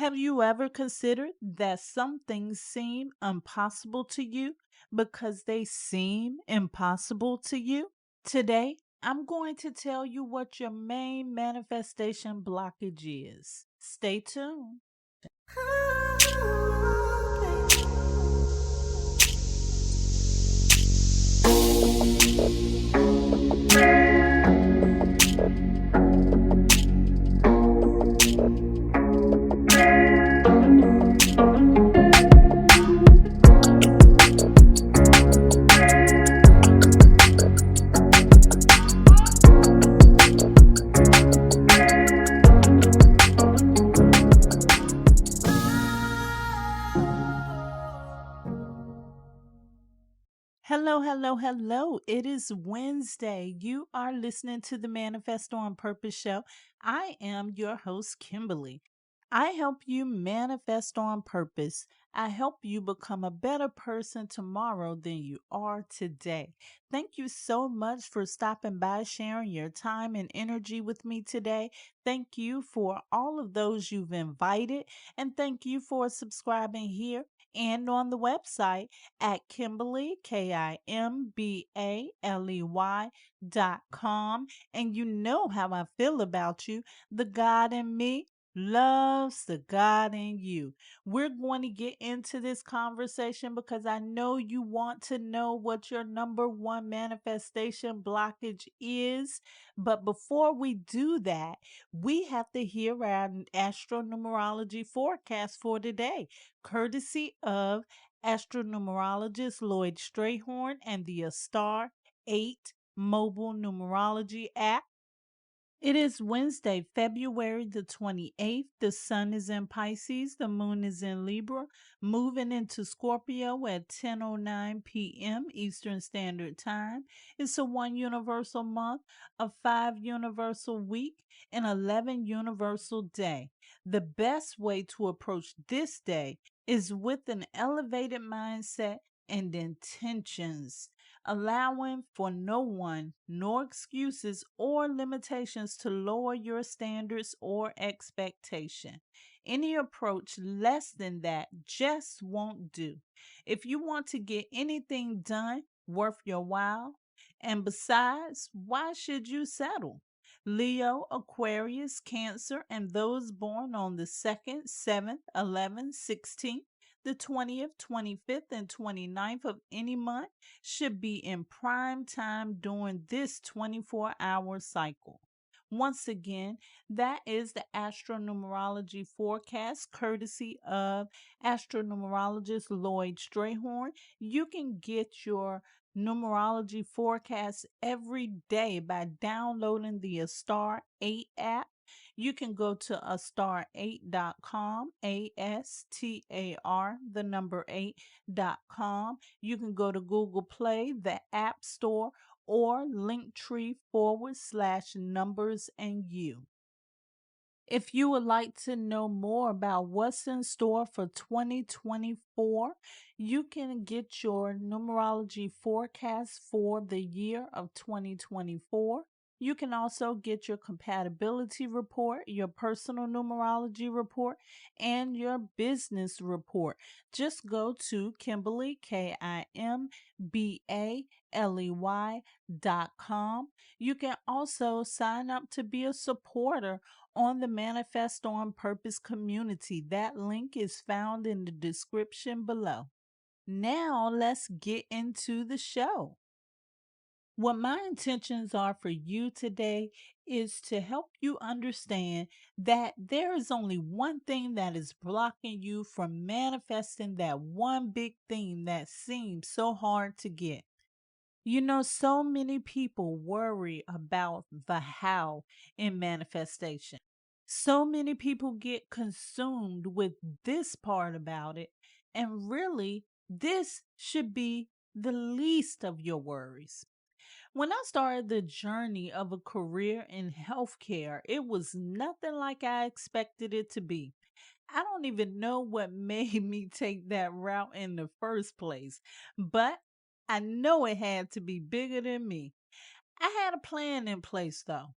Have you ever considered that some things seem impossible to you because they seem impossible to you? Today, I'm going to tell you what your main manifestation blockage is. Stay tuned. Hello, hello, hello. It is Wednesday. You are listening to the Manifest on Purpose show. I am your host, Kimbaley. I help you manifest on purpose. I help you become a better person tomorrow than you are today. Thank you so much for stopping by, sharing your time and energy with me today. Thank you for all of those you've invited, and thank you for subscribing here and on the website at Kimbaley, KIMBALEY.com. And you know how I feel about you. The God in me loves the God in you. We're going to get into this conversation because I know you want to know what your number one manifestation blockage is. But before we do that, we have to hear our astro-numerology forecast for today, courtesy of Astro-Numerologist LLoyd Strayhorn and the Star 8 mobile numerology app. It is Wednesday, February the 28th. The sun is in Pisces, the moon is in Libra, moving into Scorpio at 10:09 p.m. Eastern Standard Time. It's a 1 universal month, a 5 universal week, and 11 universal day. The best way to approach this day is with an elevated mindset and intentions, allowing for no one, nor excuses or limitations to lower your standards or expectation. Any approach less than that just won't do. If you want to get anything done worth your while, and besides, why should you settle? Leo, Aquarius, Cancer, and those born on the 2nd, 7th, 11th, 16th, the 20th, 25th, and 29th of any month should be in prime time during this 24-hour cycle. Once again, that is the astronumerology forecast courtesy of astronumerologist LLoyd Strayhorn. You can get your numerology forecast every day by downloading the Star 8 app. You can go to astar8.com, ASTAR, the number 8.com. You can go to Google Play, the App Store, or Linktree/numbers and you. If you would like to know more about what's in store for 2024, you can get your numerology forecast for the year of 2024. You can also get your compatibility report, your personal numerology report, and your business report. Just go to Kimbaley, KIMBALEY.com. You can also sign up to be a supporter on the Manifest on Purpose community. That link is found in the description below. Now, let's get into the show. What my intentions are for you today is to help you understand that there is only one thing that is blocking you from manifesting that one big thing that seems so hard to get. You know, so many people worry about the how in manifestation. So many people get consumed with this part about it, and really, this should be the least of your worries. When I started the journey of a career in healthcare, it was nothing like I expected it to be. I don't even know what made me take that route in the first place, but I know it had to be bigger than me. I had a plan in place though.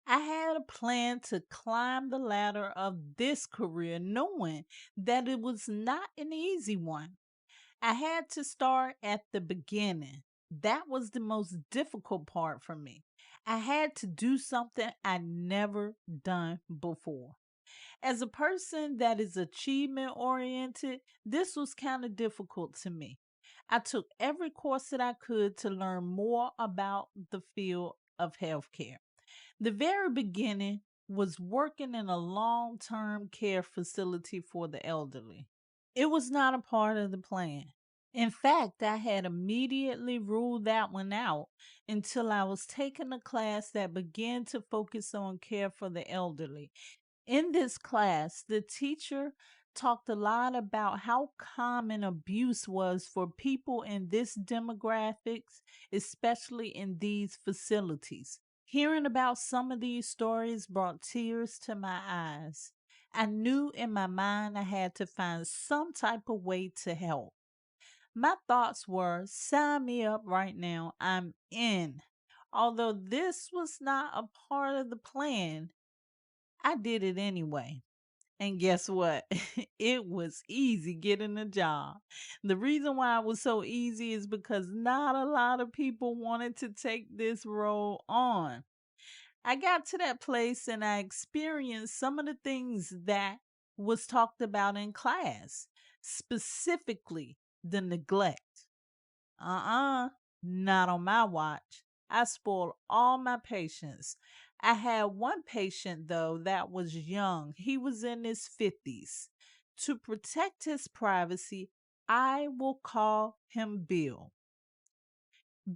I had a plan to climb the ladder of this career, knowing that it was not an easy one. I had to start at the beginning. That was the most difficult part for me. I had to do something I never done before. As a person that is achievement oriented, this was kind of difficult to me. I took every course that I could to learn more about the field of healthcare. The very beginning was working in a long term care facility for the elderly. It was not a part of the plan. In fact, I had immediately ruled that one out until I was taking a class that began to focus on care for the elderly. In this class, the teacher talked a lot about how common abuse was for people in this demographics, especially in these facilities. Hearing about some of these stories brought tears to my eyes. I knew in my mind I had to find some type of way to help. My thoughts were, sign me up right now, I'm in. Although this was not a part of the plan, I did it anyway. And guess what? It was easy getting a job. The reason why it was so easy is because not a lot of people wanted to take this role on. I got to that place and I experienced some of the things that was talked about in class, specifically the neglect. Not on my watch. I spoiled all my patients. I had one patient, though, that was young. He was in his 50s. To protect his privacy, I will call him Bill.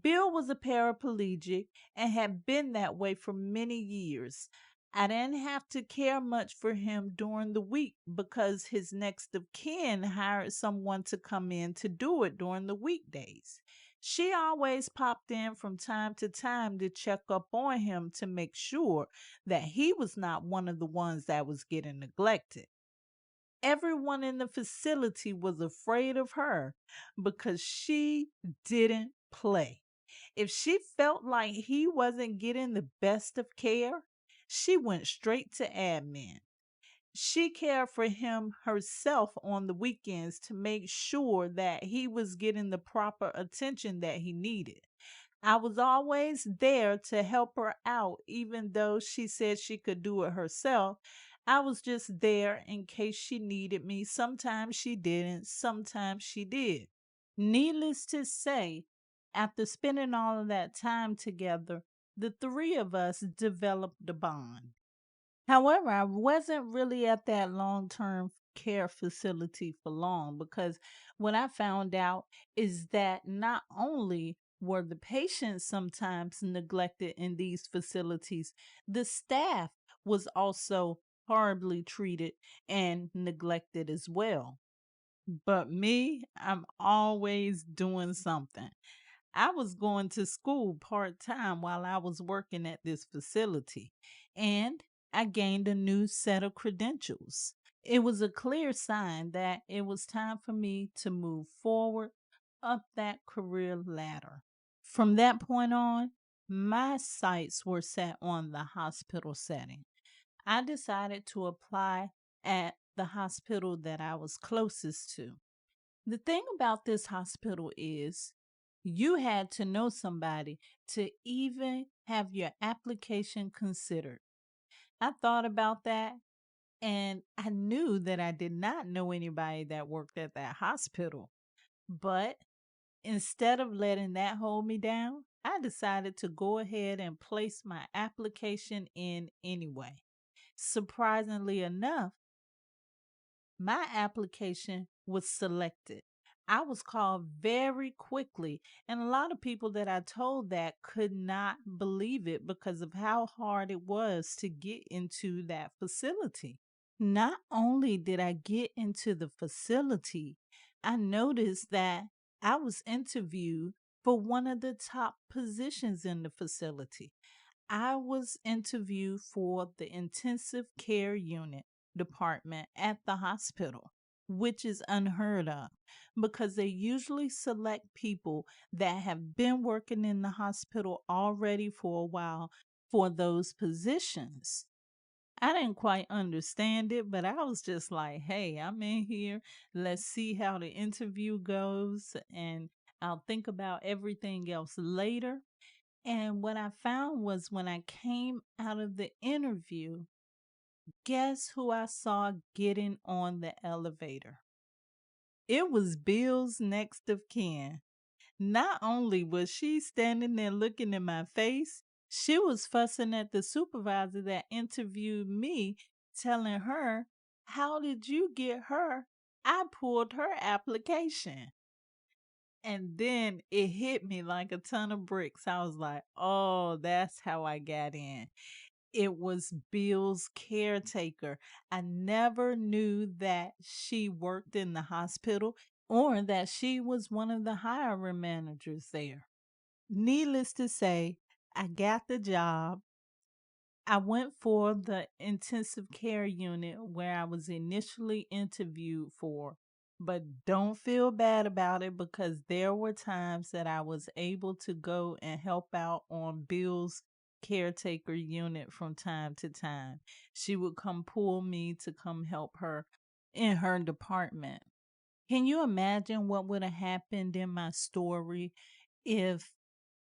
Bill was a paraplegic and had been that way for many years. I didn't have to care much for him during the week because his next of kin hired someone to come in to do it during the weekdays. She always popped in from time to time to check up on him to make sure that he was not one of the ones that was getting neglected. Everyone in the facility was afraid of her because she didn't play. If she felt like he wasn't getting the best of care, she went straight to admin. She cared for him herself on the weekends to make sure that he was getting the proper attention that he needed. I was always there to help her out, even though she said she could do it herself. I was just there in case she needed me. Sometimes she didn't, sometimes she did. Needless to say, after spending all of that time together, the three of us developed a bond. However, I wasn't really at that long term care facility for long because what I found out is that not only were the patients sometimes neglected in these facilities, the staff was also horribly treated and neglected as well. But me, I'm always doing something. I was going to school part time while I was working at this facility, and I gained a new set of credentials. It was a clear sign that it was time for me to move forward up that career ladder. From that point on, my sights were set on the hospital setting. I decided to apply at the hospital that I was closest to. The thing about this hospital is you had to know somebody to even have your application considered. I thought about that and I knew that I did not know anybody that worked at that hospital. But instead of letting that hold me down, I decided to go ahead and place my application in anyway. Surprisingly enough, my application was selected. I was called very quickly, and a lot of people that I told that could not believe it because of how hard it was to get into that facility. Not only did I get into the facility, I noticed that I was interviewed for one of the top positions in the facility. I was interviewed for the intensive care unit department at the hospital, which is unheard of because they usually select people that have been working in the hospital already for a while for those positions. I didn't quite understand it, but I was just like, hey, I'm in here. Let's see how the interview goes, and I'll think about everything else later. And what I found was when I came out of the interview, guess who I saw getting on the elevator? It was Bill's next of kin. Not only was she standing there looking in my face, she was fussing at the supervisor that interviewed me, telling her, how did you get her? I pulled her application. And then it hit me like a ton of bricks. I was like, oh, that's how I got in. It was Bill's caretaker. I never knew that she worked in the hospital or that she was one of the hiring managers there. Needless to say, I got the job. I went for the intensive care unit where I was initially interviewed for, but don't feel bad about it because there were times that I was able to go and help out on Bill's caretaker unit from time to time. She would come pull me to come help her in her department. Can you imagine what would have happened in my story if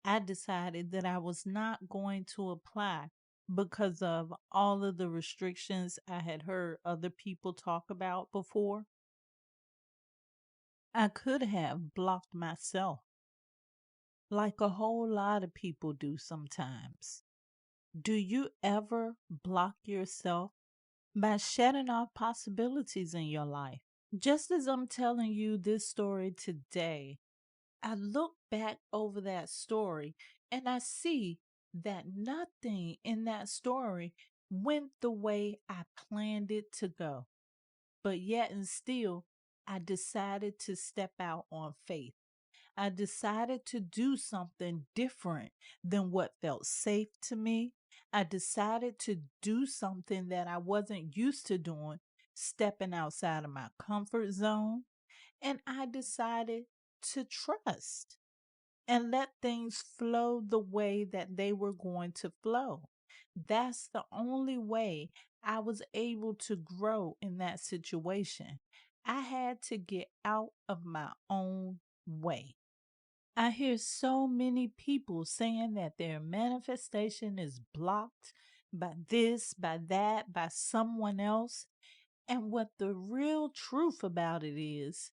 I decided that I was not going to apply because of all of the restrictions I had heard other people talk about before? I could have blocked myself, like a whole lot of people do sometimes. Do you ever block yourself by shutting off possibilities in your life? Just as I'm telling you this story today, I look back over that story and I see that nothing in that story went the way I planned it to go. But yet and still, I decided to step out on faith. I decided to do something different than what felt safe to me. I decided to do something that I wasn't used to doing, stepping outside of my comfort zone. And I decided to trust and let things flow the way that they were going to flow. That's the only way I was able to grow in that situation. I had to get out of my own way. I hear so many people saying that their manifestation is blocked by this, by that, by someone else. And what the real truth about it is,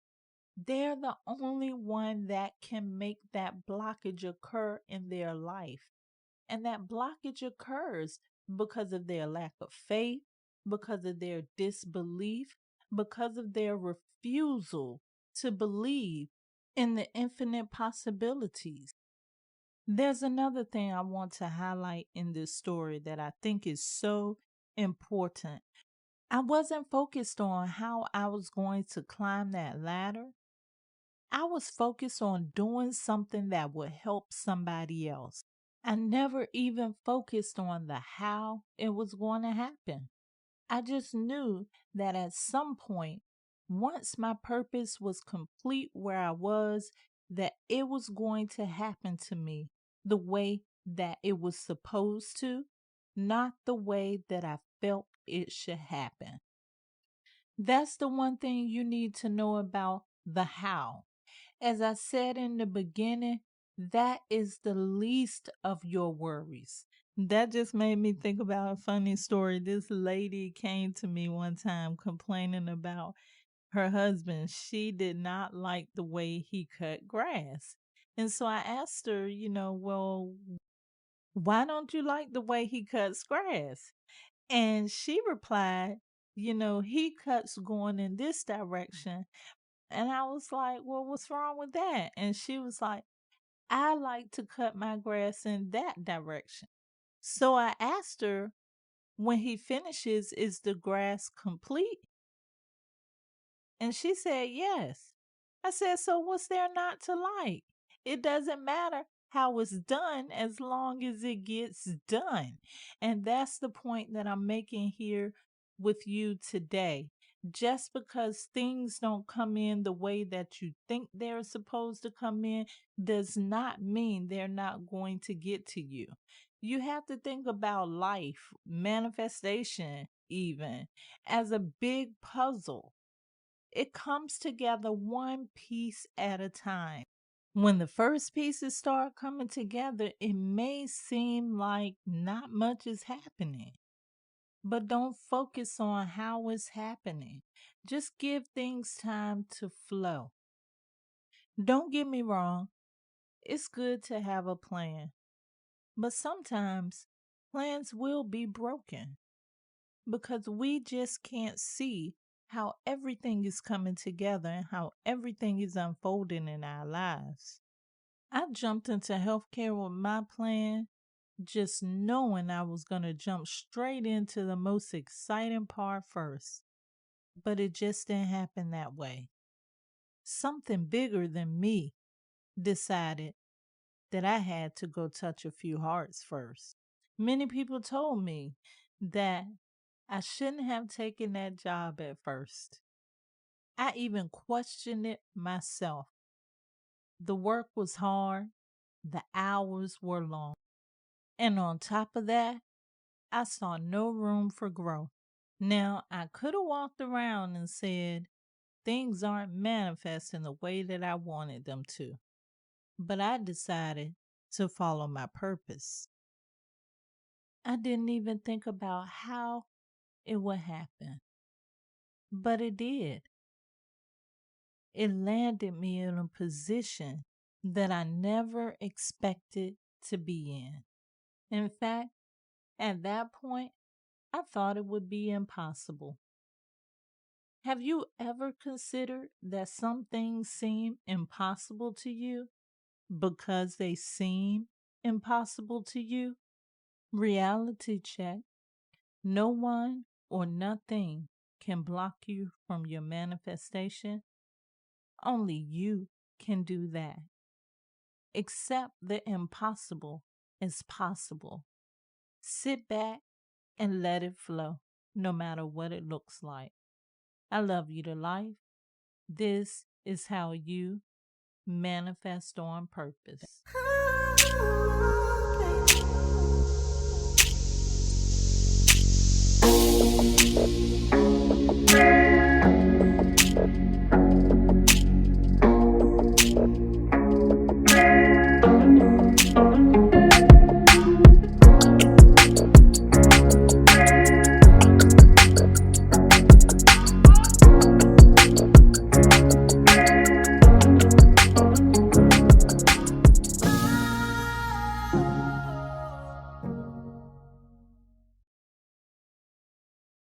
they're the only one that can make that blockage occur in their life. And that blockage occurs because of their lack of faith, because of their disbelief, because of their refusal to believe in the infinite possibilities. There's another thing I want to highlight in this story that I think is so important. I wasn't focused on how I was going to climb that ladder. I was focused on doing something that would help somebody else. I never even focused on the how it was going to happen. I just knew that at some point, once my purpose was complete where I was, that it was going to happen to me the way that it was supposed to, not the way that I felt it should happen. That's the one thing you need to know about the how. As I said in the beginning, that is the least of your worries. That just made me think about a funny story. This lady came to me one time complaining about her husband. She did not like the way he cut grass. And so I asked her, well, why don't you like the way he cuts grass? And she replied, he cuts going in this direction. And I was like, well, what's wrong with that? And she was like, I like to cut my grass in that direction. So I asked her, when he finishes, is the grass complete? And she said, yes. I said, so what's there not to like? It doesn't matter how it's done as long as it gets done. And that's the point that I'm making here with you today. Just because things don't come in the way that you think they're supposed to come in does not mean they're not going to get to you. You have to think about life, manifestation, even as a big puzzle. It comes together one piece at a time. When the first pieces start coming together, it may seem like not much is happening, but don't focus on how it's happening. Just give things time to flow. Don't get me wrong, it's good to have a plan, but sometimes plans will be broken because we just can't see how everything is coming together and how everything is unfolding in our lives. I jumped into healthcare with my plan, just knowing I was going to jump straight into the most exciting part first. But it just didn't happen that way. Something bigger than me decided that I had to go touch a few hearts first. Many people told me that I shouldn't have taken that job at first. I even questioned it myself. The work was hard, the hours were long, and on top of that, I saw no room for growth. Now, I could have walked around and said, things aren't manifesting the way that I wanted them to, but I decided to follow my purpose. I didn't even think about how it would happen, but it did. It landed me in a position that I never expected to be in. In fact, at that point, I thought it would be impossible. Have you ever considered that some things seem impossible to you because they seem impossible to you? Reality check. No one or nothing can block you from your manifestation. Only you can do that. Accept the impossible is possible. Sit back and let it flow, no matter what it looks like. I love you to life. This is how you manifest on purpose.